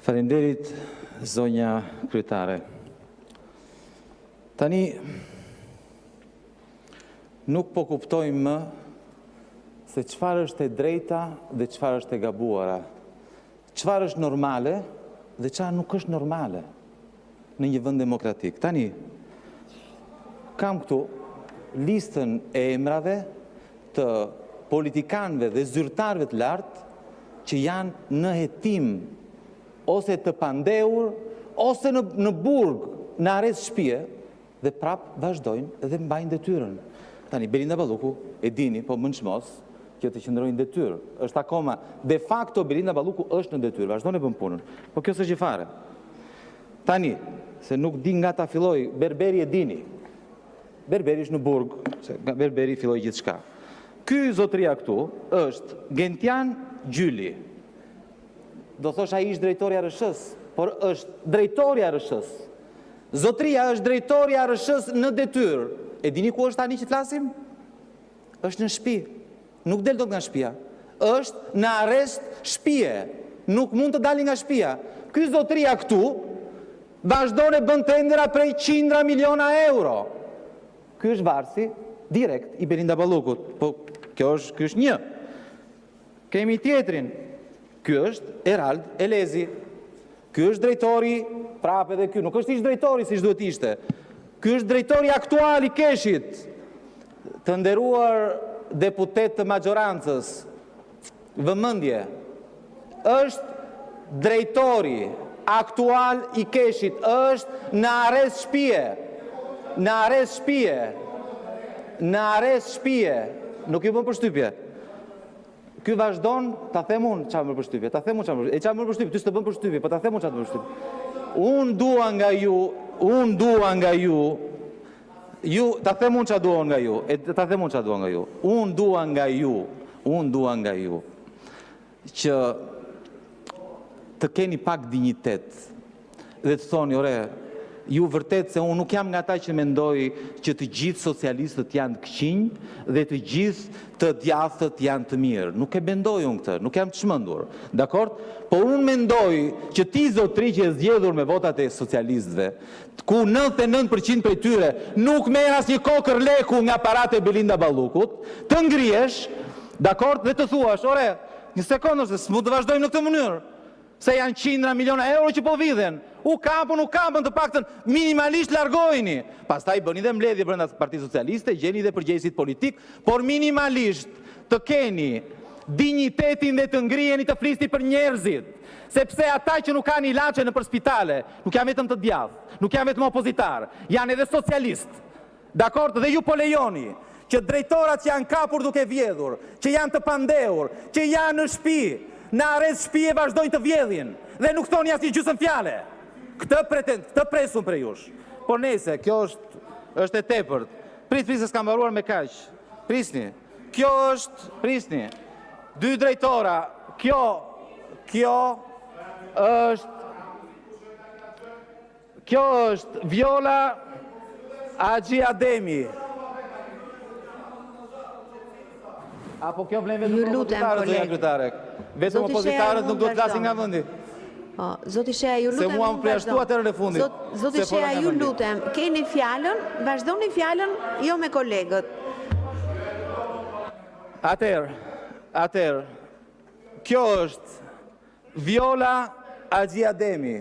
Faleminderit, zonja kryetare. Tani, nuk po kuptojmë më se çfarë është e drejta dhe çfarë është e gabuara. Çfarë është normale dhe çfarë nuk është normale në një vend demokratik. Tani, kam këtu listën e emrave të politikanëve dhe zyrtarëve të lartë që janë në hetim ose të pandehur, ose në burg, në arrest shtëpie, dhe prap vazhdojnë dhe mbajnë detyrën. Tani, Belinda Balluku, e dini, po më nçmos, që të qëndrojnë detyrë. Është akoma, de facto, Belinda Balluku është në detyrë, vazhdojnë e bën punën. Po kjo s'është fare. Tani, se nuk di nga ta filloj, Berberi e dini. Berberi është në burg, se nga Berberi filloj gjithçka. Ky zotëria këtu është Gentian Gjyli. Do thosh ai ishte drejtori i ARSH-s, por është drejtori i ARSH-s. Zotëria është drejtori i ARSH-s në detyrë. E dini ku është tani që flasim? Është në shtëpi. Nuk del dot nga shtëpia. Është në arrest shtëpie. Nuk mund të dalë nga shtëpia. Ky zotëria këtu vazhdon e bën tendera prej 100 miliona euro. Ky është varsi direkt i Belinda Ballukut. Po ky është një. Kemi tjetrin. Ky është Erald Elezi. Ky është drejtori, prap edhe ky, nuk është ish drejtori si duhet ishte. Ky është drejtori aktual i Keshit, të nderuar deputet të majorancës. Vëmendje. Është drejtori aktual i Keshit, është në arrest shtëpie. Në arrest shtëpie. Në arrest shtëpie. Nuk ju bën përshtypje. Ky vazhdon, ta them unë çfarë më përshtypje, ta them unë çfarë më përshtypje. E çfarë më përshtypje, ty s'të bën përshtypje, po ta them unë çfarë më përshtypje. Unë dua nga ju, ta them unë çfarë dua nga ju, ta them unë çfarë dua nga ju. Unë dua nga ju që të keni pak dinjitet dhe të thoni, ore, ju vërtet se unë nuk jam nga ata që mendoj që të gjithë socialistët janë të këqinj dhe të gjithë të djathët janë të mirë. Nuk e mendoj unë këtë, nuk jam të çmendur. Dakor? Por unë mendoj që ti zotëri që e zgjedhur me votat e socialistëve, ku 99% prej tyre nuk merr asnjë kokër leku nga parate e Belinda Ballukut, të ngrihesh, dakor, dhe të thuash, ore, një sekondë se s'mund të vazhdojmë në këtë mënyrë. Se janë 100 miliona euro që po vidhen. U kapën të paktën minimalisht largoheni. Pastaj bëni dhe mbledhje brenda Partisë Socialiste, gjeni dhe përgjegjësit politik, por minimalisht të keni dinjitetin dhe të ngriheni të flisni për njerëzit. Sepse ata që nuk kanë ilaçe nëpër spitale, nuk janë vetëm të djathtë, nuk janë vetëm opozitar, janë edhe socialistë. Dakor? Dhe ju po lejoni që drejtorat që janë kapur duke vjedhur, që janë të pandehur, që janë në shtëpi, në arrest shtëpie vazhdojnë të vjedhin dhe nuk thoni asnjë gjysmë fjale. Këtë presun për jush. Por nese, kjo është e tepërt. Prisni se s'kam mbaruar me kaq. Prisni. Kjo është 2 drejtora. Kjo është Viola Agji Ademi. Apo kjo vlen vetëm opozitarët, zonja kryetare. Vetëm opozitarët nuk duhet të flasin nga vendi. Zoti Shea, ju lutem. Se mua më preashtu atëherë në fundit. Zoti Shea, ju lutem, keni fjalën, vazhdoni fjalën jo me kolegët. Atëherë, kjo është Viola Agji Ademi,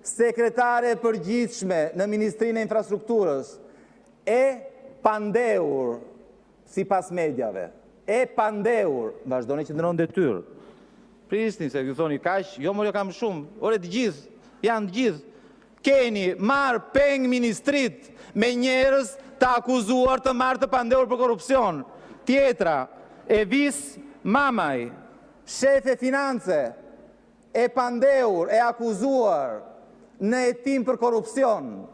sekretare përgjithshme në Ministrinë e Infrastrukturës, e pandehur sipas mediave. E pandehur, vazhdoni që ndronë detyrë. Prisni se ju thoni kaq, jo më kam shumë. Ore të gjithë, janë të gjithë. Keni marrë peng ministrit me njerëz të akuzuar të marrë të pandehur për korrupsion. Tjetra, Evis Mamaj, shef e finance, e pandehur, e akuzuar në hetim për korrupsion.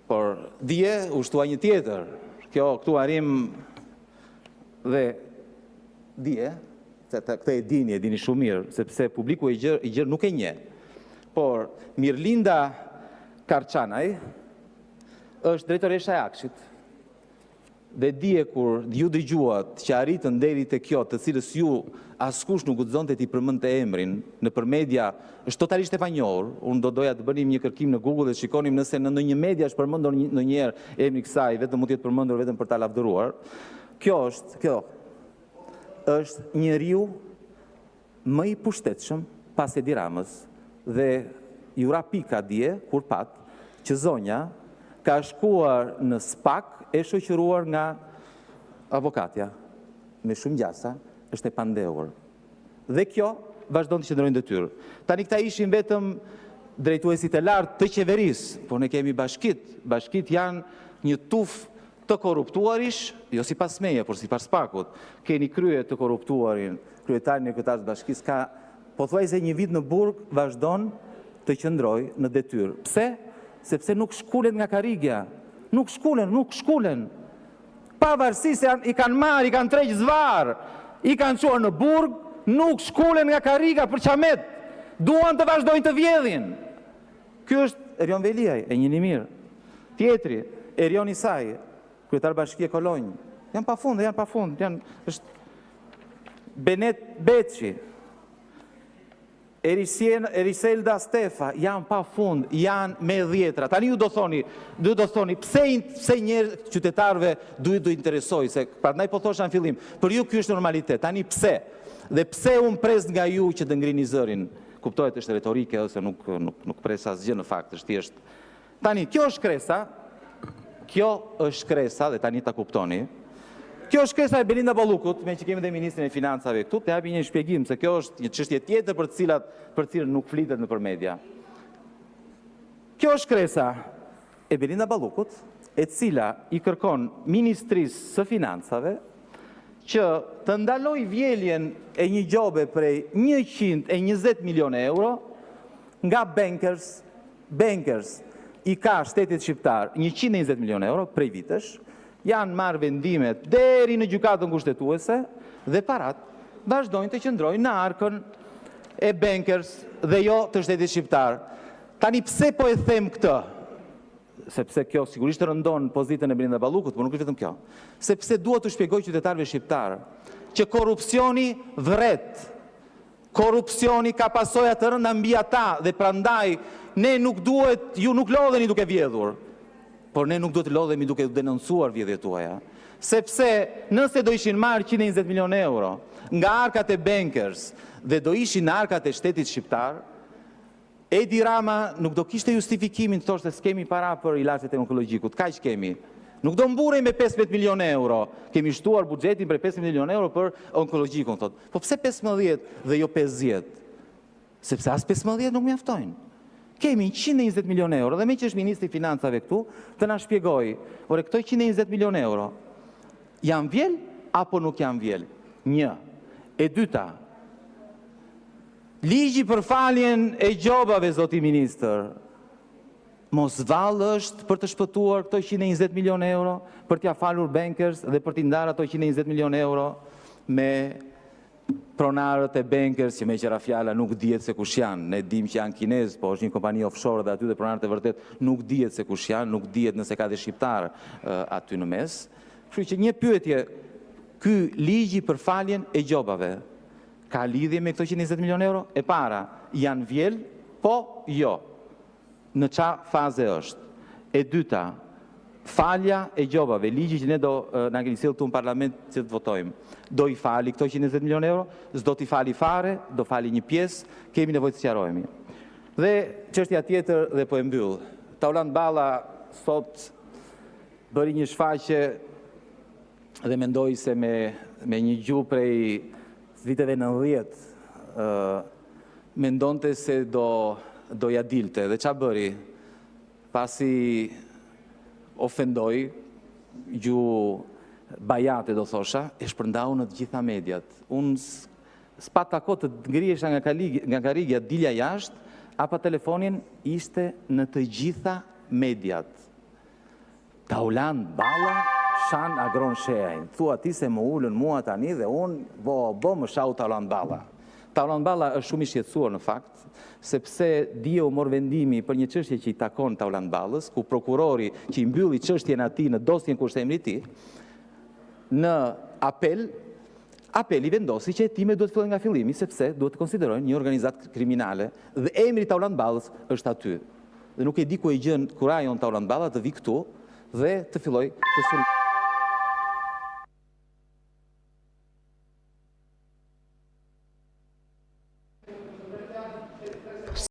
Por dje u shtua një tjetër. Kjo këtu arim dhe dje, këtë e dini shumë mirë, sepse publiku i gjërë nuk e nje. Por Mirlinda Karçanaj është drejtoresha e Akshit. dhe dje kur ju dëgjuat që arritën deri te kjo, të cilës ju askush nuk guxonte t'i përmendte emrin nëpër media, është totalisht e panjohur. Unë do doja të bënim një kërkim në Google dhe shikonim nëse në ndonjë media është përmendur ndonjëherë emri i kësaj, vetëm mund të jetë përmendur vetëm për ta lavdëruar. Kjo është njeriu më i pushtetshëm pas Edi Ramës dhe ju ra pika dje kur pat që zonja ka shkuar në SPAK e shoqëruar nga avokatja, me shumë gjasa, është e pandehur. Dhe kjo vazhdon të qëndrojnë detyrë. Tani këta ishin vetëm drejtuesit e lartë të qeverisë, por ne kemi bashkit. Bashkit janë një tuf të korruptuarish, jo sipas meje, por sipas SPAK-ut. Keni krye të korruptuarin, kryetarin e kryetarës bashkisë ka pothuajse një vit në burg vazhdon të qëndrojë në detyrë. Pse? Sepse nuk shkulen nga karrigja. Nuk shkulen. Pavarësisht se i kanë marrë, i kanë tregj zvar, i kanë çuar në burg, nuk shkulen nga karriga për qamet. Duan të vazhdojnë të vjedhin. Ky është Erion Veliaj, e njihni mirë. Tjetri, Erion Isaj, kryetar bashkie Kolonjë. Janë pafund. Është Benet Beçi, Eriselda Stefa, janë pa fund, janë me dhjetra. Tani ju do thoni, pse njerëz qytetarëve duhet të interesoj, se prandaj po thosha në fillim, për ju ky është normalitet. Tani pse? Dhe pse unë pres nga ju që të ngrini zërin? Kuptohet është retorike ose nuk pres asgjë në fakt, është thjesht. Tani kjo është kresa dhe tani ta kuptoni. Kjo është kresa e Belinda Ballukut, me që kemi dhe ministrin e financave këtu, të japi një shpjegim, se kjo është një çështje tjetër për cilën nuk flitet nëpër media. Kjo është kresa e Belinda Ballukut, e cila i kërkon Ministrisë së Financave që të ndaloj vjeljen e një gjobe prej 120 milion euro nga bankers i ka shtetit shqiptar 120 milion euro prej vitesh, janë marrë vendimet deri në gjykatën kushtetuese dhe parat vazhdojnë të qëndrojnë në arkën e bankers dhe jo të shtetit shqiptar. Tani pse po e them këtë? Sepse kjo sigurisht rëndon pozitën e Belinda Ballukut, por nuk është vetëm kjo. Sepse dua të shpjegoj qytetarëve shqiptar që korrupsioni vret. Korrupsioni ka pasoja të rënda mbi ata dhe prandaj ju nuk lodheni duke vjedhur. Por ne nuk do të lodhemi duke denoncuar vjedhjet tuaja. Sepse nëse do ishin marrë 120 milion euro nga arkat e bankers dhe do ishin në arkat e shtetit shqiptar, Edi Rama nuk do kishte justifikimin të thoshte s'kemi para për ilaçet e onkologjikut. Kaq kemi. Nuk do mburej me 15 milion euro. Kemi shtuar buxhetin për 15 milion euro për onkologjikun, thot. Po pse 15 dhe jo 50? Sepse as 15 nuk mjaftojnë. Kemi 120 milion euro dhe me që është ministri i financave këtu, të na shpjegoj, ore këto 120 milion euro janë vjel apo nuk janë vjel? Një. E dyta, ligji për faljen e gjobave, zoti ministër, mos vallë është për të shpëtuar këto 120 milion euro, për t'ja falur bankers dhe për t'i ndarë ato 120 milion euro me pronarët e bankers, që me qëra fjala nuk dihet se kush janë. Ne dim që janë kinez, po është një kompani offshore dhe aty dhe pronarët e vërtet nuk dihet se kush janë, nuk dihet nëse ka dhe shqiptar aty në mes. Kështu që një pyetje, ky ligji për faljen e gjobave ka lidhje me këto 120 milion euro? E para, janë vjel, po jo. Në qa faze është? E dyta, falja e gjobave, ligji që ne do na keni sjellë këtu në parlament që të votojmë. Do i fali këto 120 milion euro, s'do t'i fali fare, do fali një pjesë, kemi nevojë të sqarohemi. Dhe çështja tjetër dhe po e mbyll. Tauland Balla sot bëri një shfaqje dhe mendoj se me një gjuhë prej viteve 90 mendonte se do ja dilte. Dhe ç'a bëri? Pasi ofendoi gjuhë bajate, do thosha, e shpërndau në të gjitha mediat. Unë s'pa tako të ngriesha nga karrigja, dilja jashtë, apa telefonin ishte në të gjitha mediat. Tauland Balla shan agron sheajn. Thua ti se më ulën mua tani dhe unë bo më shau Tauland Balla. Tauland Balla është shumë i shqetësuar në fakt, sepse dje u mor vendimi për një çështje që i takon Tauland Ballës, ku prokurori që i mbylli çështjen atij në dosjen kushtemrit të tij, në apeli vendosi që hetime duhet fillojnë nga fillimi, sepse duhet të konsiderojnë një organizatë kriminale dhe emri Taulant Ballës është aty. Dhe nuk e di ku e gjën kurajon Taulant Balla të vi këtu dhe të filloj të sulmoj.